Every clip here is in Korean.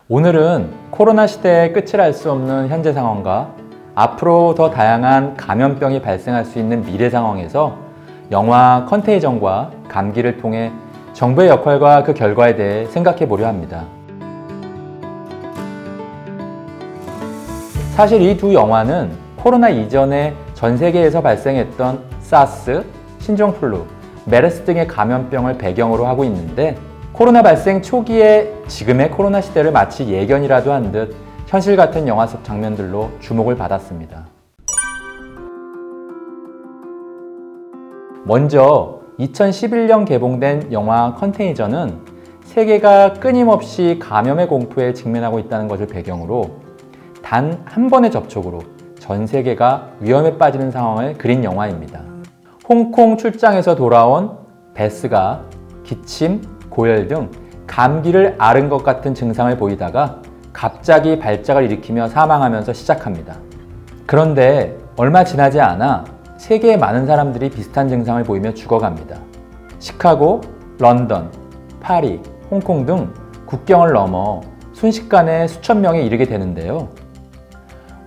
오늘은 코로나 시대의 끝을 알 수 없는 현재 상황과 앞으로 더 다양한 감염병이 발생할 수 있는 미래 상황에서 영화 컨테이전과 감기를 통해 정부의 역할과 그 결과에 대해 생각해 보려 합니다. 사실 이 두 영화는 코로나 이전에 전 세계에서 발생했던 사스, 신종플루, 메르스 등의 감염병을 배경으로 하고 있는데 코로나 발생 초기에 지금의 코로나 시대를 마치 예견이라도 한 듯 현실 같은 영화 속 장면들로 주목을 받았습니다. 먼저 2011년 개봉된 영화 컨테이전은 세계가 끊임없이 감염의 공포에 직면하고 있다는 것을 배경으로 단 한 번의 접촉으로 전 세계가 위험에 빠지는 상황을 그린 영화입니다. 홍콩 출장에서 돌아온 베스가 기침, 고열 등 감기를 앓은 것 같은 증상을 보이다가 갑자기 발작을 일으키며 사망하면서 시작합니다. 그런데 얼마 지나지 않아 세계의 많은 사람들이 비슷한 증상을 보이며 죽어갑니다. 시카고, 런던, 파리, 홍콩 등 국경을 넘어 순식간에 수천 명에 이르게 되는데요.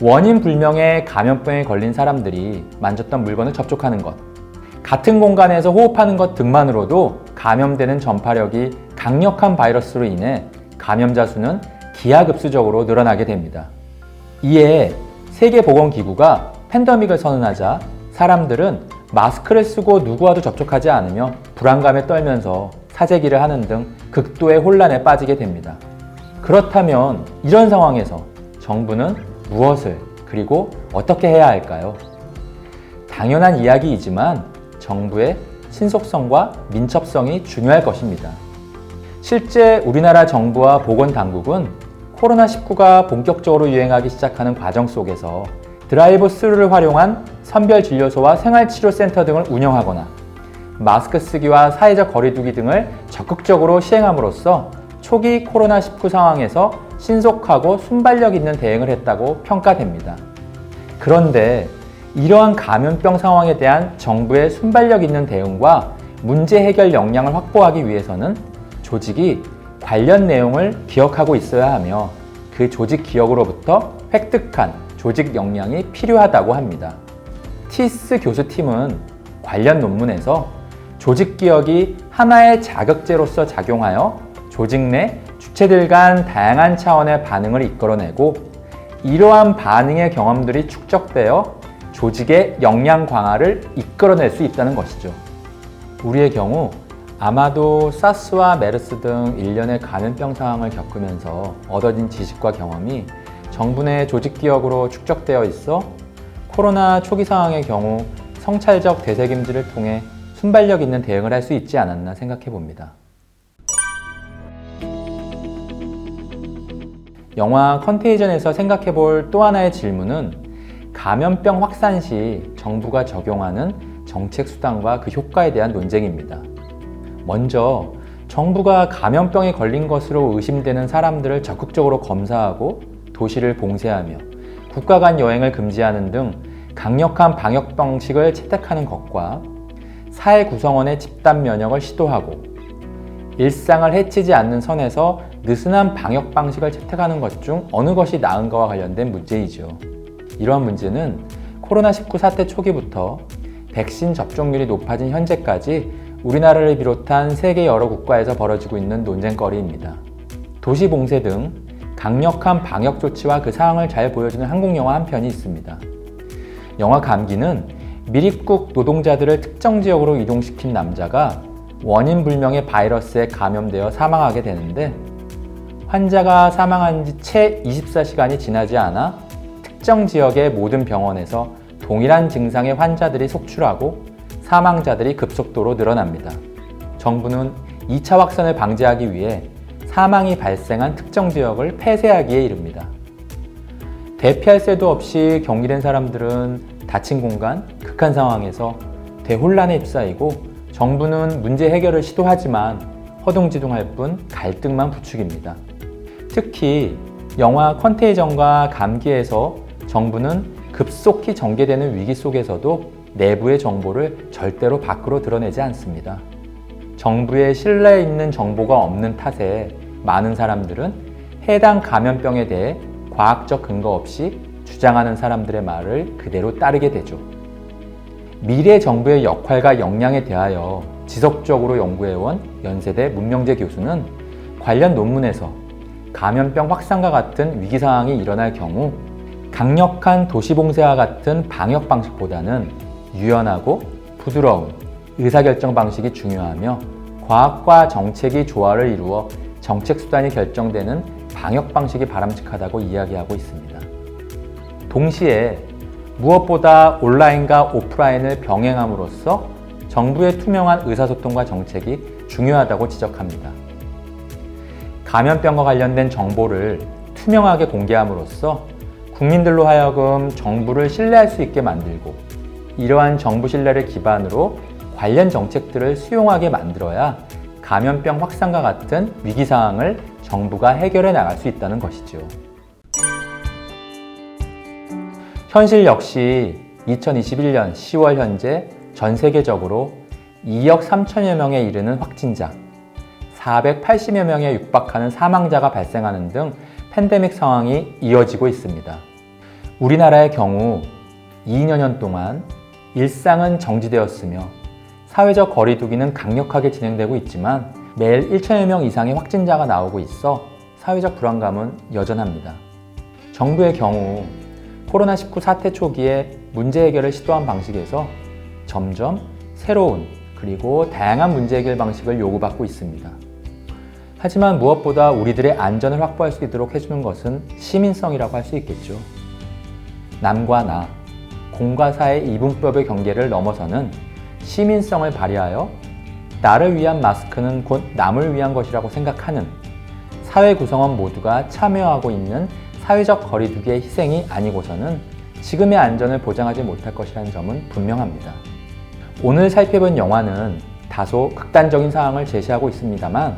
원인 불명의 감염병에 걸린 사람들이 만졌던 물건을 접촉하는 것, 같은 공간에서 호흡하는 것 등만으로도 감염되는 전파력이 강력한 바이러스로 인해 감염자 수는 기하급수적으로 늘어나게 됩니다. 이에 세계보건기구가 팬데믹을 선언하자 사람들은 마스크를 쓰고 누구와도 접촉하지 않으며 불안감에 떨면서 사재기를 하는 등 극도의 혼란에 빠지게 됩니다. 그렇다면 이런 상황에서 정부는 무엇을 그리고 어떻게 해야 할까요? 당연한 이야기이지만 정부의 신속성과 민첩성이 중요할 것입니다. 실제 우리나라 정부와 보건당국은 코로나19가 본격적으로 유행하기 시작하는 과정 속에서 드라이브 스루를 활용한 선별진료소와 생활치료센터 등을 운영하거나 마스크 쓰기와 사회적 거리 두기 등을 적극적으로 시행함으로써 초기 코로나19 상황에서 신속하고 순발력 있는 대응을 했다고 평가됩니다. 그런데 이러한 감염병 상황에 대한 정부의 순발력 있는 대응과 문제 해결 역량을 확보하기 위해서는 조직이 관련 내용을 기억하고 있어야 하며 그 조직 기억으로부터 획득한 조직 역량이 필요하다고 합니다. 티스 교수팀은 관련 논문에서 조직 기억이 하나의 자극제로서 작용하여 조직 내 주체들 간 다양한 차원의 반응을 이끌어내고 이러한 반응의 경험들이 축적되어 조직의 역량 강화를 이끌어낼 수 있다는 것이죠. 우리의 경우 아마도 사스와 메르스 등 일련의 감염병 상황을 겪으면서 얻어진 지식과 경험이 정부 내 조직 기억으로 축적되어 있어 코로나 초기 상황의 경우 성찰적 되새김질을 통해 순발력 있는 대응을 할 수 있지 않았나 생각해 봅니다. 영화 컨테이전에서 생각해 볼 또 하나의 질문은 감염병 확산 시 정부가 적용하는 정책 수단과 그 효과에 대한 논쟁입니다. 먼저 정부가 감염병에 걸린 것으로 의심되는 사람들을 적극적으로 검사하고 도시를 봉쇄하며 국가 간 여행을 금지하는 등 강력한 방역 방식을 채택하는 것과 사회 구성원의 집단 면역을 시도하고 일상을 해치지 않는 선에서 느슨한 방역 방식을 채택하는 것 중 어느 것이 나은가와 관련된 문제이죠. 이러한 문제는 코로나19 사태 초기부터 백신 접종률이 높아진 현재까지 우리나라를 비롯한 세계 여러 국가에서 벌어지고 있는 논쟁거리입니다. 도시 봉쇄 등 강력한 방역 조치와 그 상황을 잘 보여주는 한국 영화 한 편이 있습니다. 영화 감기는 미립국 노동자들을 특정 지역으로 이동시킨 남자가 원인 불명의 바이러스에 감염되어 사망하게 되는데 환자가 사망한 지 채 24시간이 지나지 않아 특정 지역의 모든 병원에서 동일한 증상의 환자들이 속출하고 사망자들이 급속도로 늘어납니다. 정부는 2차 확산을 방지하기 위해 사망이 발생한 특정 지역을 폐쇄하기에 이릅니다. 대피할 새도 없이 격리된 사람들은 닫힌 공간, 극한 상황에서 대혼란에 휩싸이고 정부는 문제 해결을 시도하지만 허둥지둥할 뿐 갈등만 부추깁니다. 특히 영화 컨테이전과 감기에서 정부는 급속히 전개되는 위기 속에서도 내부의 정보를 절대로 밖으로 드러내지 않습니다. 정부의 신뢰 있는 정보가 없는 탓에 많은 사람들은 해당 감염병에 대해 과학적 근거 없이 주장하는 사람들의 말을 그대로 따르게 되죠. 미래 정부의 역할과 역량에 대하여 지속적으로 연구해온 연세대 문명재 교수는 관련 논문에서 감염병 확산과 같은 위기 상황이 일어날 경우 강력한 도시봉쇄와 같은 방역 방식보다는 유연하고 부드러운 의사결정 방식이 중요하며 과학과 정책이 조화를 이루어 정책 수단이 결정되는 방역 방식이 바람직하다고 이야기하고 있습니다. 동시에 무엇보다 온라인과 오프라인을 병행함으로써 정부의 투명한 의사소통과 정책이 중요하다고 지적합니다. 감염병과 관련된 정보를 투명하게 공개함으로써 국민들로 하여금 정부를 신뢰할 수 있게 만들고 이러한 정부 신뢰를 기반으로 관련 정책들을 수용하게 만들어야 감염병 확산과 같은 위기 상황을 정부가 해결해 나갈 수 있다는 것이죠. 현실 역시 2021년 10월 현재 전 세계적으로 2억 3천여 명에 이르는 확진자, 480여 명에 육박하는 사망자가 발생하는 등 팬데믹 상황이 이어지고 있습니다. 우리나라의 경우 2여 년 동안 일상은 정지되었으며 사회적 거리두기는 강력하게 진행되고 있지만 매일 1천여 명 이상의 확진자가 나오고 있어 사회적 불안감은 여전합니다. 정부의 경우 코로나19 사태 초기에 문제 해결을 시도한 방식에서 점점 새로운 그리고 다양한 문제 해결 방식을 요구받고 있습니다. 하지만 무엇보다 우리들의 안전을 확보할 수 있도록 해주는 것은 시민성이라고 할 수 있겠죠. 남과 나, 공과 사의 이분법의 경계를 넘어서는 시민성을 발휘하여 나를 위한 마스크는 곧 남을 위한 것이라고 생각하는 사회 구성원 모두가 참여하고 있는 사회적 거리두기의 희생이 아니고서는 지금의 안전을 보장하지 못할 것이라는 점은 분명합니다. 오늘 살펴본 영화는 다소 극단적인 상황을 제시하고 있습니다만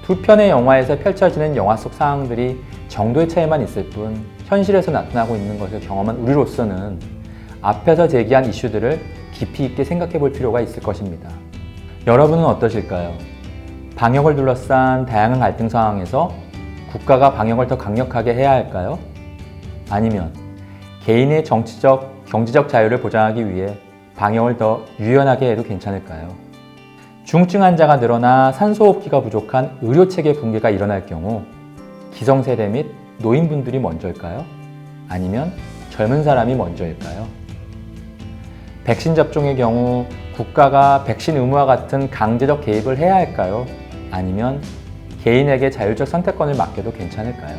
두 편의 영화에서 펼쳐지는 영화 속 상황들이 정도의 차이만 있을 뿐 현실에서 나타나고 있는 것을 경험한 우리로서는 앞에서 제기한 이슈들을 깊이 있게 생각해 볼 필요가 있을 것입니다. 여러분은 어떠실까요? 방역을 둘러싼 다양한 갈등 상황에서 국가가 방역을 더 강력하게 해야 할까요? 아니면 개인의 정치적, 경제적 자유를 보장하기 위해 방역을 더 유연하게 해도 괜찮을까요? 중증 환자가 늘어나 산소호흡기가 부족한 의료체계 붕괴가 일어날 경우 기성세대 및 노인분들이 먼저일까요? 아니면 젊은 사람이 먼저일까요? 백신 접종의 경우 국가가 백신 의무와 같은 강제적 개입을 해야 할까요? 아니면 개인에게 자율적 선택권을 맡겨도 괜찮을까요?